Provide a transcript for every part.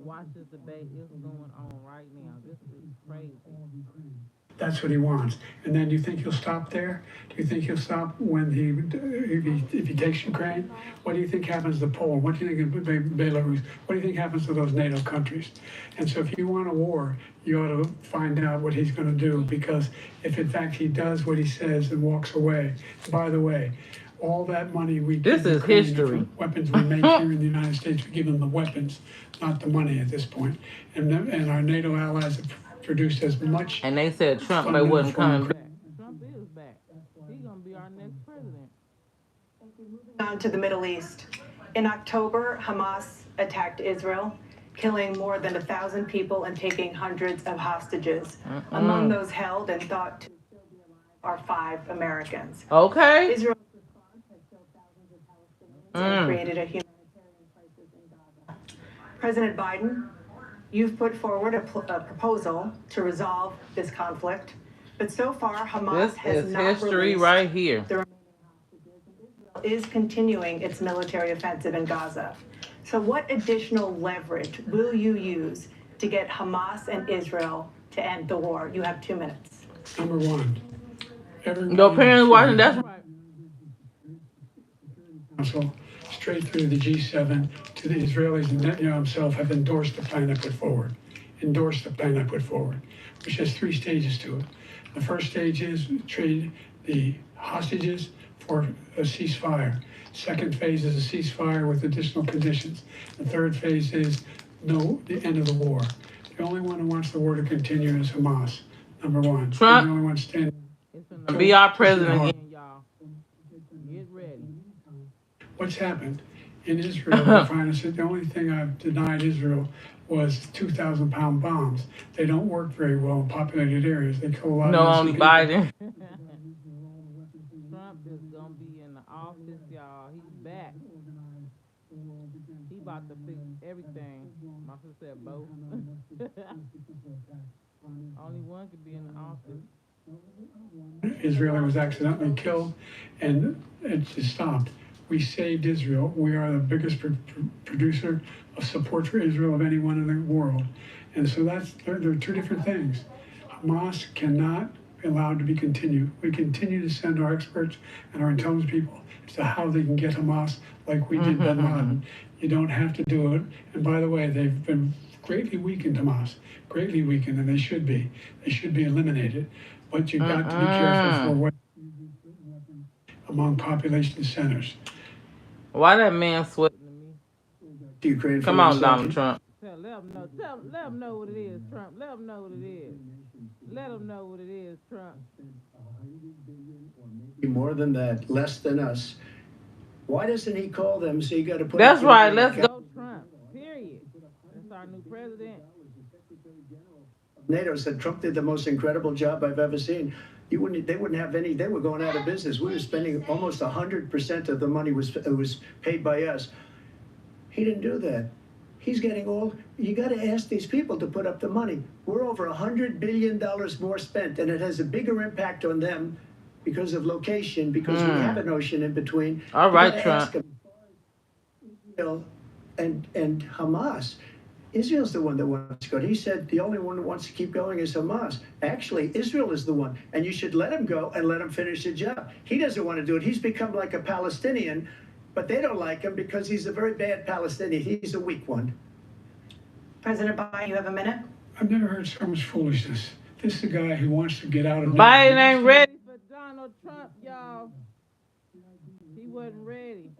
watch this debate. It's going on right now. This is crazy. That's what he wants. And then do you think he'll stop there? Do you think he'll stop when if he takes Ukraine? What do you think happens to Poland? What do you think of Belarus? What do you think happens to those NATO countries? And so if you want a war, you ought to find out what he's going to do, because if in fact he does what he says and walks away, by the way, all that money we This give is Ukraine history. for weapons we make here in the United States, we give them the weapons, not the money at this point. And our NATO allies have produced as much. And they said Trump may wasn't coming back. Trump is back. He's gonna be our next president. On to the Middle East. In October, Hamas attacked Israel, killing more than 1,000 people and taking hundreds of hostages. Among those held and thought to still be alive are 5 Americans. Okay. Israel's response has killed thousands of Palestinians and created a humanitarian crisis in Gaza. President Biden, you've put forward a proposal to resolve this conflict, but so far Hamas has not released history right here. the remaining hostages, and Israel is continuing its military offensive in Gaza. So what additional leverage will you use to get Hamas and Israel to end the war? You have 2 minutes. Number one, No, apparently watching. That's right. Council, straight through the G7 to the Israelis, and Netanyahu himself have endorsed the plan I put forward. Which has 3 stages to it. The first stage is trade the hostages for a ceasefire. Second phase is a ceasefire with additional conditions. The third phase is the end of the war. The only one who wants the war to continue is Hamas. Number one. Trump. The only one standing. It's gonna be our president again, y'all. Get ready. What's happened in Israel? The only thing I've denied Israel was 2,000-pound bombs. They don't work very well in populated areas. They kill a lot No, of only innocent people. Biden. Trump is gonna be in the office, y'all. He's back. He about to fix everything. My sister said both. Only one could be in the office. Israeli was accidentally killed, and it just stopped. We saved Israel. We are the biggest producer of support for Israel of anyone in the world. And so there are 2 different things. Hamas cannot be allowed to be continued. We continue to send our experts and our intelligence people as to how they can get Hamas like we did bin Laden. You don't have to do it. And by the way, they've been greatly weakened, Hamas, greatly weakened, and they should be. They should be eliminated. But you've got to be careful for what among population centers. Why that man sweating to me? Ukraine. Come on, Donald Trump. Let them know what it is, Trump. Let them know what it is. Let them know what it is, Trump. More than that, less than us. Why doesn't he call them? So you got to put. That's right. Let's go, Trump. Period. That's our new president. NATO said Trump did the most incredible job I've ever seen. They wouldn't have any. They were going out of business. We were spending almost 100% of the money was paid by us. He didn't do that. He's getting all. You got to ask these people to put up the money. We're over $100 billion more spent, and it has a bigger impact on them because of location, because we have an ocean in between. All right, Trump. Israel and Hamas. Israel's the one that wants to go. He said the only one who wants to keep going is Hamas. Actually, Israel is the one, and you should let him go and let him finish the job. He doesn't want to do it. He's become like a Palestinian, but they don't like him because he's a very bad Palestinian. He's a weak one. President Biden, you have a minute. I've never heard so much foolishness. This is a guy who wants to get out of. Biden ain't ready for Donald Trump, y'all. He wasn't ready.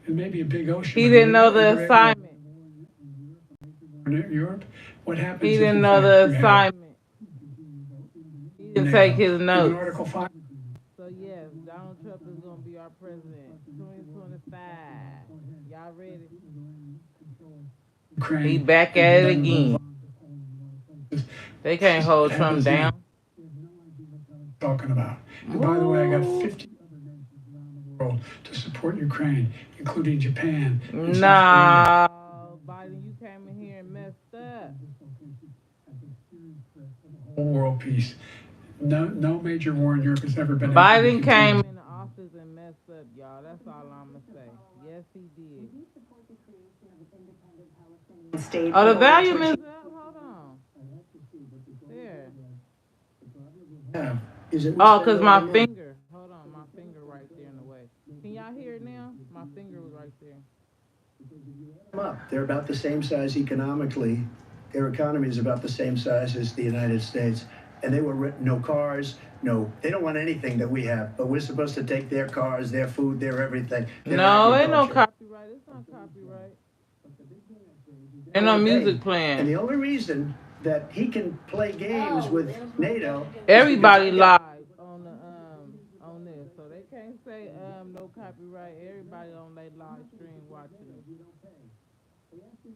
It may be a big ocean. He didn't know the assignment. Europe, what happens? He didn't know the assignment. He didn't take his notes. Article 5. So yes, Donald Trump is gonna be our president, 2025. Y'all ready? Ukraine, He back at it again. They can't hold Trump down. Talking about. And by the way, I got 50 other nations around the world to support Ukraine, including Japan. Nah, Biden, you came in here and messed up. Whole world peace. No major war in Europe has ever been. Biden came in the office and messed up, y'all. That's all I'm gonna say. Yes, he did. state. Oh, the in order to volume is achieve- up. Hold on. There. Yeah. Is it Oh, listening cause or my the- finger. Hold on, my finger right there in the way. Can y'all hear it now? My finger was right there. Up. They're about the same size economically. Their economy is about the same size as the United States. And they were no cars, they don't want anything that we have. But we're supposed to take their cars, their food, their everything. Their No, ain't no agriculture. copyright. It's not copyright. Ain't no music And playing. the only reason that he can play games with NATO, Everybody live on the on this, so they can't say no copyright. Everybody on their live stream watching it.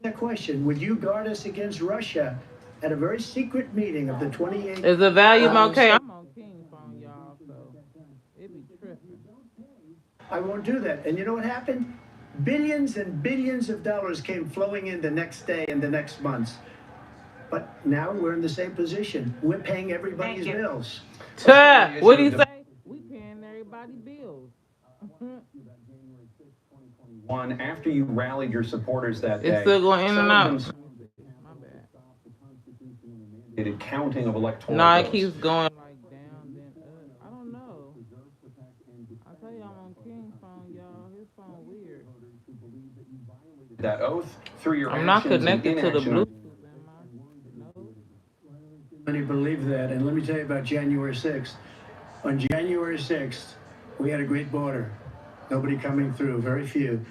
that question, would you guard us against Russia at a very secret meeting of the 28th? Is the volume okay? I'm on King phone, y'all, so it be tripping. I won't do that. And you know what happened? Billions and billions of dollars came flowing in the next day and the next months. But now we're in the same position. We're paying everybody's bills. What do you say? We paying everybody's bills. After you rallied your supporters that day, It's still going in and out. My bad. Counting of electoral No, it votes. keeps going like down, then up. I don't know. I tell you, I'm on King phone, y'all. His phone weird. That oath through your I'm not actions and connected to the inaction on- Bluetooth, am I? No. Many believe that. And let me tell you about January 6th. On January 6th, we had a great border. Nobody coming through, very few.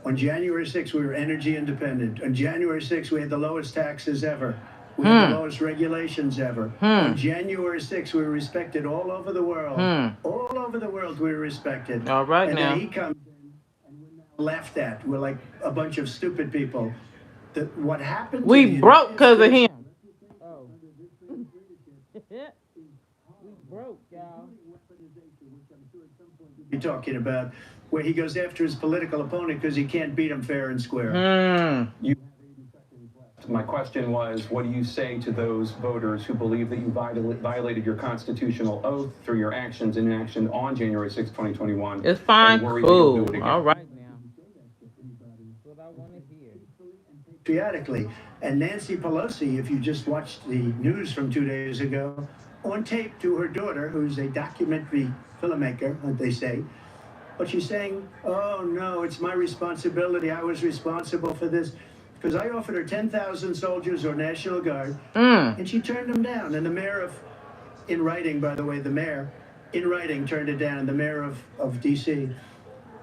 On January 6th, we were energy independent. On January 6th, we had the lowest taxes ever. We had the lowest regulations ever. On January 6th, we were respected all over the world. All over the world, we were respected. All right, and now. then he comes in and we're now laughed at. We're like a bunch of stupid people. What happened to We the broke United because of States- him. Oh. We broke, y'all. You're talking about where he goes after his political opponent because he can't beat him fair and square. My question was, what do you say to those voters who believe that you violated your constitutional oath through your actions and inaction on January 6, 2021? It's fine, and worry that you'll do cool. it again? All right now. That's what I want to hear. Patriotically. And Nancy Pelosi, if you just watched the news from 2 days ago, on tape to her daughter, who's a documentary filmmaker, they say, but she's saying, oh no, it's my responsibility. I was responsible for this. Because I offered her 10,000 soldiers or National Guard, and she turned them down. And the mayor in writing, by the way, the mayor, in writing, turned it down. The mayor of D.C.,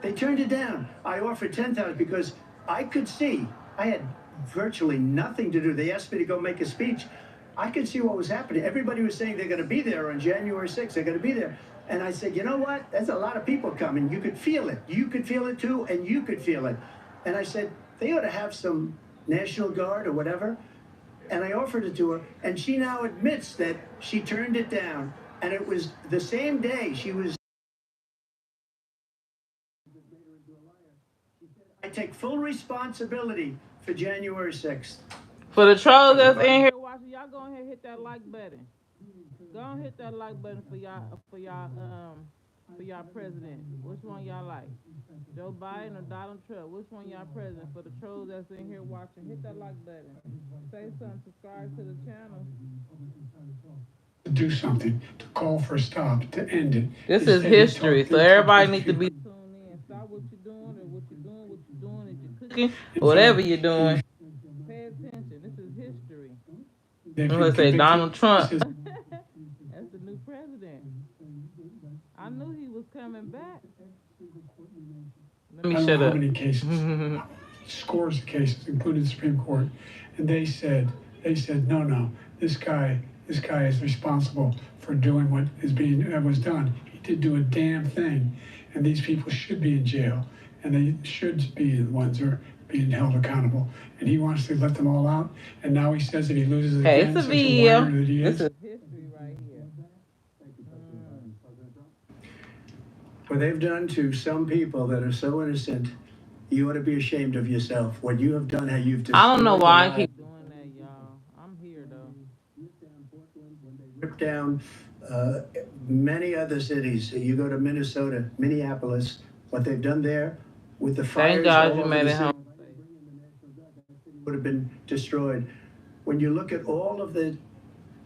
they turned it down. I offered 10,000 because I could see, I had virtually nothing to do. They asked me to go make a speech. I could see what was happening. Everybody was saying they're going to be there on January 6th. They're going to be there. And I said, you know what? There's a lot of people coming. You could feel it. You could feel it too, and you could feel it. And I said, they ought to have some National Guard or whatever. And I offered it to her, and she now admits that she turned it down. And it was the same day she was. I take full responsibility for January 6th. For the trolls that's in here watching, y'all go ahead and hit that like button. Go ahead and hit that like button for y'all president. Which one y'all like? Joe Biden or Donald Trump? Which one y'all president? For the trolls that's in here watching, hit that like button. Say something, subscribe to the channel. To do something, to call for a stop, to end it. This is Instead, you history, talk- so you everybody talk needs to be people. tuned in. Stop what you're doing or what you're doing is you're cooking, whatever you're doing. Pay attention. This is history. They've I'm been gonna say convicted. Donald Trump. This is- That's the new president. I knew he was coming back. Let I me don't shut know up. how many cases, scores of cases, including the Supreme Court, and they said, no, this guy is responsible for doing what was done. He didn't do a damn thing, and these people should be in jail, and they should be the ones who are being held accountable. And he wants to let them all out, and now he says that he loses Hey, again. it's a such video. whiner that he This is. is history right here. What they've done to some people that are so innocent, you ought to be ashamed of yourself. What you have done, how you've destroyed I don't know why I the keep doing that, y'all. I'm here though. ripped down many other cities. You go to Minnesota, Minneapolis, what they've done there with the fires Thank God all you over made the it city. home. would have been destroyed. When you look at all of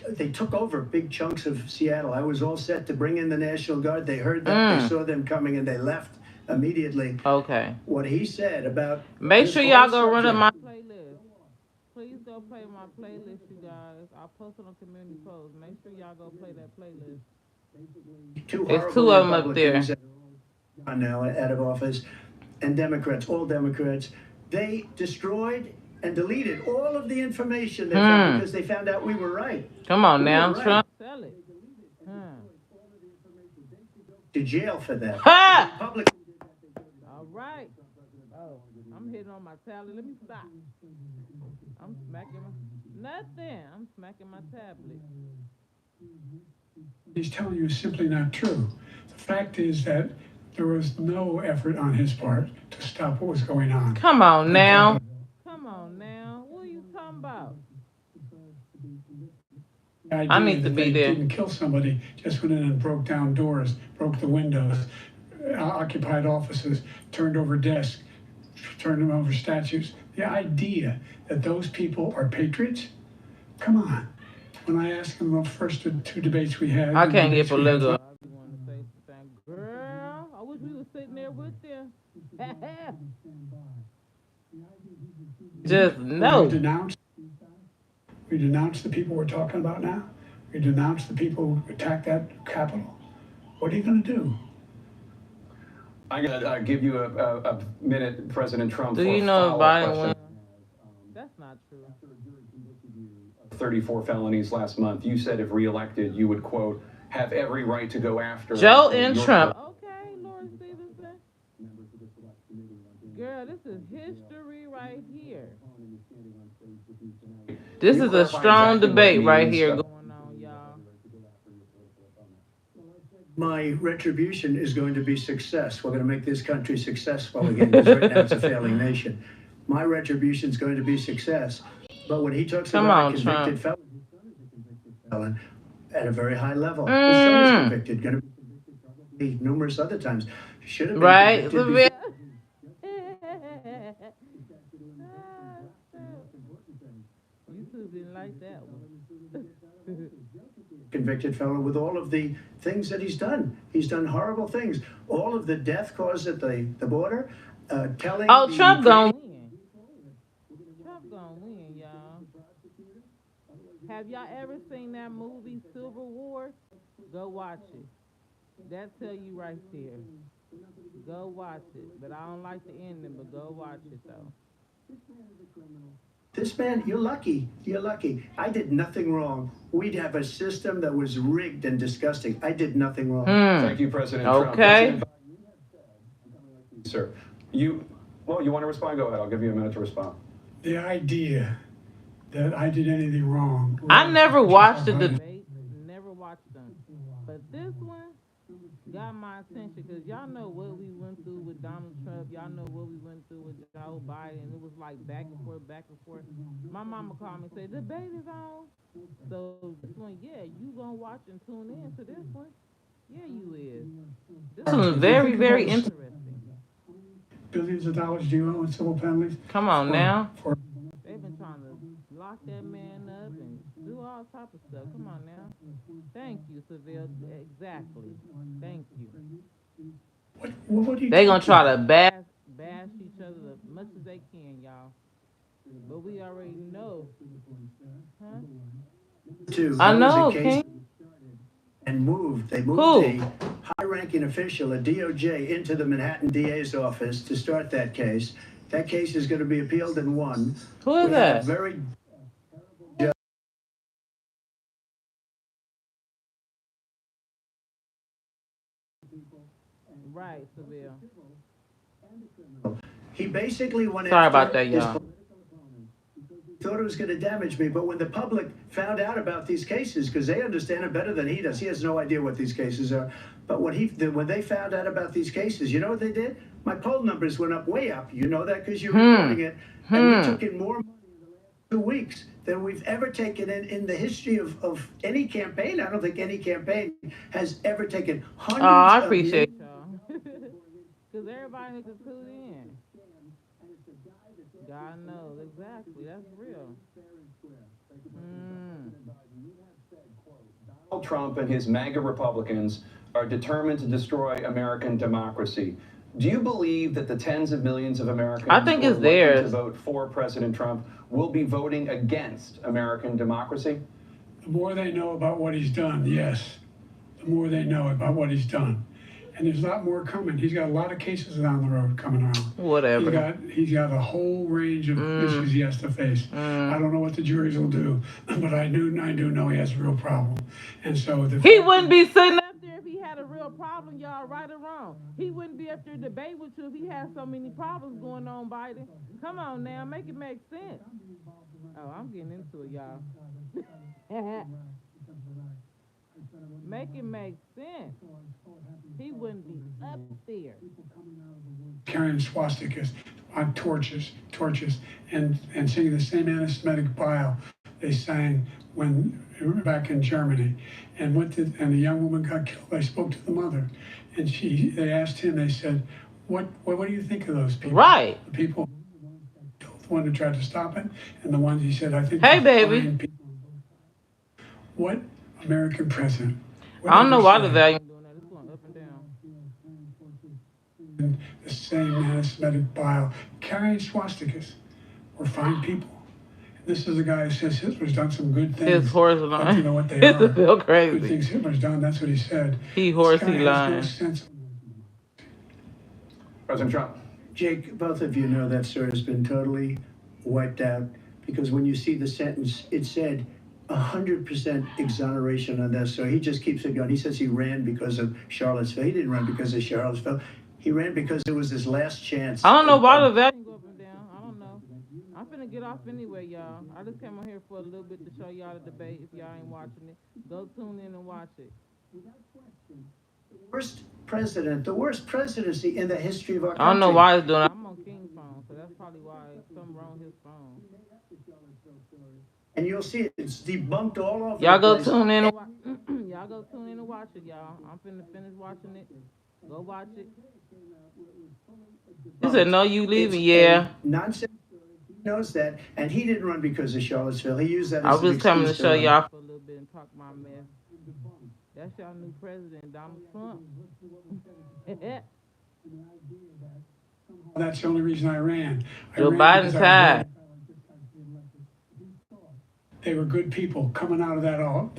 they took over big chunks of Seattle. I was all set to bring in the National Guard. They heard that, they saw them coming, and they left immediately. Okay. What he said about Make this sure whole y'all go run up subject- my playlist. Please go play my playlist, you guys. I'll post it on community posts. Make sure y'all go play that playlist. It's two of them up there. Now out of office, and Democrats, all Democrats, they destroyed and deleted all of the information they found because they found out we were right. Come on now, right. Trump. Sell it. To jail for that. Ha! Republicans did that. All right. Oh, I'm hitting on my tablet. Let me stop. I'm smacking nothing. I'm smacking my tablet. He's telling you is simply not true. The fact is that there was no effort on his part to stop what was going on. Come on now. Come on now. What are you talking about? I need to be there. Didn't kill somebody, just went in and broke down doors, broke the windows, occupied offices, turned over desks, turned them over statues. The idea that those people are patriots? Come on. When I asked him the first two debates we had, I can't get political. Girl, I wish we were sitting there with them. Just no. We denounced the people we're talking about now. We denounced the people who attacked that Capitol. What are you going to do? I'm going to give you a minute, President Trump. Do you know if Biden won? That's not true. 34 felonies last month. You said if reelected, you would, quote, have every right to go after Joe and Trump. Okay, Lord Stevenson. Girl, this is history right here. This is a strong debate right here going on, y'all. My retribution is going to be success. We're going to make this country successful again, because right now it's a failing nation. My retribution is going to be success. But when he talks about a convicted felon, his son is a convicted felon at a very high level. His son is convicted, going to be convicted probably numerous other times. Should have been convicted. YouTube didn't like that one. Convicted felon with all of the things that he's done. He's done horrible things. All of the death caused at the border, telling. Oh, Trump gonna win. Trump gonna win, y'all. Have y'all ever seen that movie Civil War? Go watch it. That tell you right there. Go watch it. But I don't like the ending, but go watch it though. This man, you're lucky. You're lucky. I did nothing wrong. We'd have a system that was rigged and disgusting. I did nothing wrong. Thank you, President Trump. Okay. Sir, you want to respond? Go ahead. I'll give you a minute to respond. The idea that I did anything wrong. I never watched the debate. Never watched them. But this one got my attention because y'all know what we went through with Donald Trump. Y'all know what we went through with Joe Biden. It was like back and forth, back and forth. My mama called me and said, debate is on. So this one, yeah, you gonna watch and tune in to this one. Yeah, you is. This one is very, very interesting. Billions of dollars do you owe in civil penalties? Come on now. They've been trying to lock that man up and do all type of stuff. Come on now. Thank you, Seville. Exactly. Thank you. What they gonna try to bash each other as much as they can, y'all. But we already know. Huh? I know, King. And moved. They moved a high-ranking official, a DOJ, into the Manhattan DA's office to start that case. That case is going to be appealed and won. Who is that? Very right, Seville. He basically went Sorry about that, y'all. Thought it was going to damage me, but when the public found out about these cases, because they understand it better than he does, he has no idea what these cases are. But when they found out about these cases, you know what they did? My poll numbers went up, way up. You know that because you're reporting it. And we took in more money in the last 2 weeks than we've ever taken in the history of any campaign. I don't think any campaign has ever taken hundreds of I appreciate y'all. Because everybody needs to tune in. God knows exactly. That's real. Mm. Donald Trump and his MAGA Republicans are determined to destroy American democracy. Do you believe that the tens of millions of Americans I think who are it's likely to theirs. vote for President Trump will be voting against American democracy? The more they know about what he's done, yes, the more they know about what he's done. And there's a lot more coming. He's got a lot of cases down the road coming on. Whatever. He's got a whole range of issues he has to face. I don't know what the juries will do, but I do know he has a real problem. And so he wouldn't be sitting up there if he had a real problem, y'all, right or wrong. He wouldn't be up there to debate with you if he had so many problems going on, Biden. Come on now, make it make sense. Oh, I'm getting into it, y'all. Make it make sense. He wouldn't be up there. carrying swastikas on torches, and singing the same anti-Semitic bile they sang when back in Germany. And the young woman got killed. I spoke to the mother, and they asked him. They said, "What do you think of those people?" Right. The people, the one who tried to stop it, and the ones he said, "I think." Hey, baby. People. What American president? I don't know why the value doing that. It's going up and down. The same anti-Semitic bile, carrying swastikas, were fine people. This is a guy who says Hitler's done some good things. His horse Don't line. you know what they It's are? feel Good crazy. things Hitler's done. That's what he said. He horsey This guy has lying. no sense. President Trump. Jake, both of you know that story has been totally wiped out because when you see the sentence, it said 100% exoneration on that. So he just keeps it going. He says he ran because of Charlottesville. He didn't run because of Charlottesville. He ran because it was his last chance. I don't know why the value go up and down. I don't know. I'm finna get off anyway, y'all. I just came on here for a little bit to show y'all the debate. If y'all ain't watching it, go tune in and watch it. Worst president, the worst presidency in the history of our country. I don't know why it's doing it. I'm on King's phone, so that's probably why something wrong with his phone. And you'll see it. It's debunked all over Y'all the go place. tune in and y'all go tune in and watch it, y'all. I'm finna finish watching it. Go watch it. He said, "No, you leaving." Yeah. Nonsense. He knows that, and he didn't run because of Charlottesville. He used that. I as was an just coming to excuse show run. y'all for a little bit and talk my mess. That's y'all new president, Donald Trump. That's the only reason I ran. Joe ran Biden because I was tied. They were good people coming out of that forest.